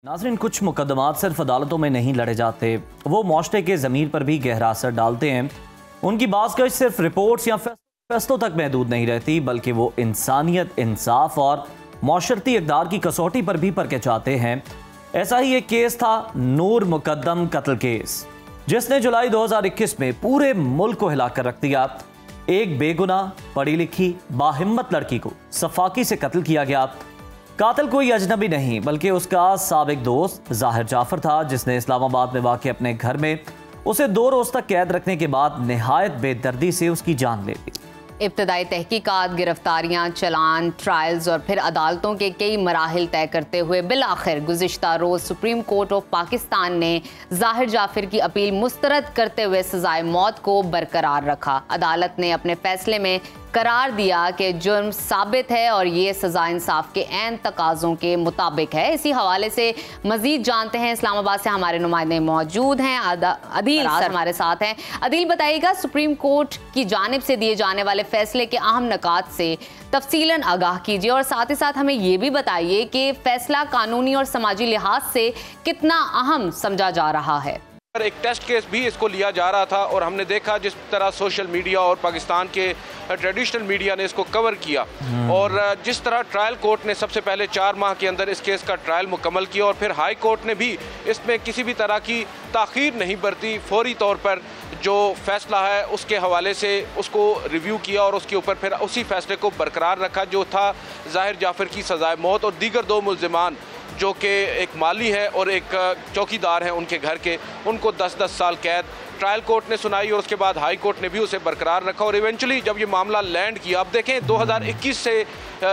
नाज़रीन, कुछ मुकदमात सिर्फ अदालतों में नहीं लड़े जाते, वो मुआशरे के ज़मीर पर भी गहरा असर डालते हैं। उनकी बाज़ सिर्फ रिपोर्ट्स या फैसलों तक महदूद नहीं रहती, बल्कि वो इंसानियत, इंसाफ और मुआशरती इक़दार की कसौटी पर भी परखे जाते हैं। ऐसा ही एक केस था नूर मुकद्दम कत्ल केस, जिसने जुलाई 2021 में पूरे मुल्क को हिला कर रख दिया। एक बेगुनाह, पढ़ी लिखी, बाहिम्मत लड़की को सफाकी से कत्ल किया गया। कातिल कोई अजनबी नहीं बल्कि उसका साबिक दोस्त ज़ाहिर जाफर था, जिसने इस्लामाबाद में वाक़ अपने घर में उसे 2 रोज़ तक कैद रखने के बाद निहायत बेदर्दी से उसकी जान ले ली। इब्तदाई तहकीकात, गिरफ्तारियां, चलान, ट्रायल्स और फिर अदालतों के कई मराहिल तय करते हुए बिलाखिर गुज़िश्ता रोज़ सुप्रीम कोर्ट ऑफ पाकिस्तान ने ज़ाहिर जाफर की अपील मुस्तरद करते हुए सज़ाए मौत को बरकरार रखा। अदालत ने अपने फैसले में करार दिया कि जुर्म साबित है और ये सज़ा इंसाफ के ऐन तकाज़ों के मुताबिक है। इसी हवाले से मज़ीद जानते हैं, इस्लामाबाद से हमारे नुमाइंदे मौजूद हैं, अदील सर हमारे साथ हैं। अदील, बताइएगा, सुप्रीम कोर्ट की जानिब से दिए जाने वाले फैसले के अहम नकात से तफसीलन आगाह कीजिए और साथ ही साथ हमें ये भी बताइए कि फैसला कानूनी और समाजी लिहाज से कितना अहम समझा जा रहा है। एक टेस्ट केस भी इसको लिया जा रहा था और हमने देखा जिस तरह सोशल मीडिया और पाकिस्तान के ट्रेडिशनल मीडिया ने इसको कवर किया और जिस तरह ट्रायल कोर्ट ने सबसे पहले 4 माह के अंदर इस केस का ट्रायल मुकम्मल किया और फिर हाई कोर्ट ने भी इसमें किसी भी तरह की ताख़ीर नहीं बरती, फौरी तौर पर जो फैसला है उसके हवाले से उसको रिव्यू किया और उसके ऊपर फिर उसी फैसले को बरकरार रखा, जो था ज़ाहिर जाफर की सज़ाए मौत और दीगर 2 मुल्ज़िमान जो कि एक माली है और एक चौकीदार हैं उनके घर के, उनको 10-10 साल कैद ट्रायल कोर्ट ने सुनाई और उसके बाद हाई कोर्ट ने भी उसे बरकरार रखा। और इवेंचुअली जब ये मामला लैंड किया, अब देखें 2021 से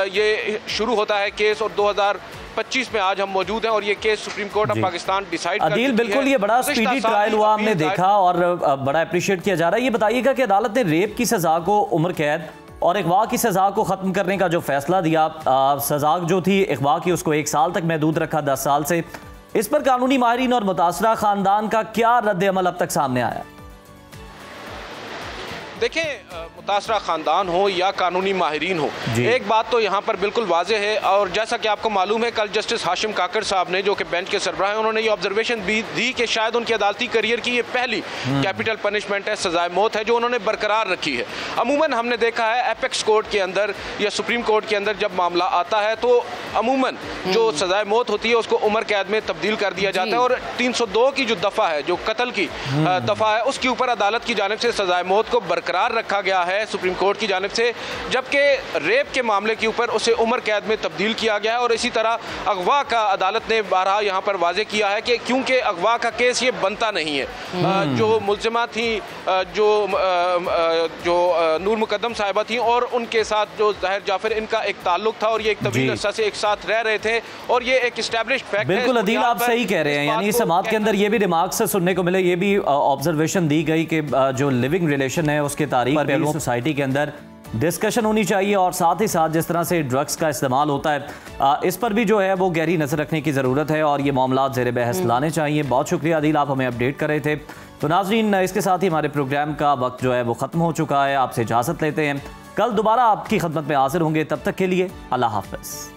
ये शुरू होता है केस और 2025 में आज हम मौजूद हैं और ये case supreme court of Pakistan decide कर चुकी है। बिल्कुल, ये बड़ा स्पीडी ट्रायल हुआ, हमने देखा और बड़ा अप्रिशिएट किया जा रहा है। ये बताइएगा कि अदालत ने रेप की सज़ा को उम्र कैद और अगवा की सज़ा को ख़त्म करने का जो फैसला दिया, सज़ा जो थी अगवा की उसको 1 साल तक महदूद रखा 10 साल से। इस पर कानूनी माहिरीन और मुतासरा ख़ानदान का क्या रद्द अमल अब तक सामने आया? देखें, मुतासरा ख़ानदान हो या कानूनी माहिरीन हो, एक बात तो यहाँ पर बिल्कुल वाज़ेह है और जैसा कि आपको मालूम है, कल जस्टिस हाशिम काकड़ साहब ने, जो कि बेंच के सरबराह हैं, उन्होंने ये ऑब्जर्वेशन भी दी कि शायद उनके अदालती करियर की ये पहली कैपिटल पनिशमेंट है, सज़ाए मौत है, जो उन्होंने बरकरार रखी है। अमूमन हमने देखा है एपेक्स कोर्ट के अंदर या सुप्रीम कोर्ट के अंदर जब मामला आता है तो अमूमन जो सज़ाए मौत होती है उसको उम्र कैद में तब्दील कर दिया जाता है और 302 की जो दफ़ा है, जो कत्ल की दफ़ा है, उसके ऊपर अदालत की जानिब से सज़ाए मौत को बरकरार रखा गया है सुप्रीम कोर्ट की जानिब से, जबकि रेप के मामले के ऊपर उसे उम्र कैद में तब्दील किया गया है। और इसी तरह अगवा का अदालत ने बारहा यहाँ पर वाजे किया है कि क्योंकि अगवा का केस ये बनता नहीं है, जो मुल्ज़िमा थी, जो नूर मुकद्दम साहिबा थी और उनके साथ जो ज़ाहिर जाफर, इनका एक ताल्लुक था और ये एक तवील अरसा से एक साथ रह रहे थे और ये एक एस्टैब्लिश्ड फैक्ट है। बिल्कुल अदील, आप सही कह रहे हैं, यानी समाज के अंदर ये भी रिमार्क से सुनने को मिले, ये भी ऑब्जर्वेशन दी गई कि जो लिविंग रिलेशन है उसके तारीख पर सोसाइटी के अंदर डिस्कशन होनी चाहिए और साथ ही साथ जिस तरह से ड्रग्स का इस्तेमाल होता है इस पर भी जो है वो गहरी नजर रखने की ज़रूरत है और ये मामला ज़ेर बहस लाने चाहिए। बहुत शुक्रिया अदील, आप हमें अपडेट कर रहे थे। तो नाज़रीन, इसके साथ ही हमारे प्रोग्राम का वक्त जो है वो ख़त्म हो चुका है। आपसे इजाज़त लेते हैं, कल दोबारा आपकी खिदमत में हाजिर होंगे, तब तक के लिए अल्लाह हाफ़िज़।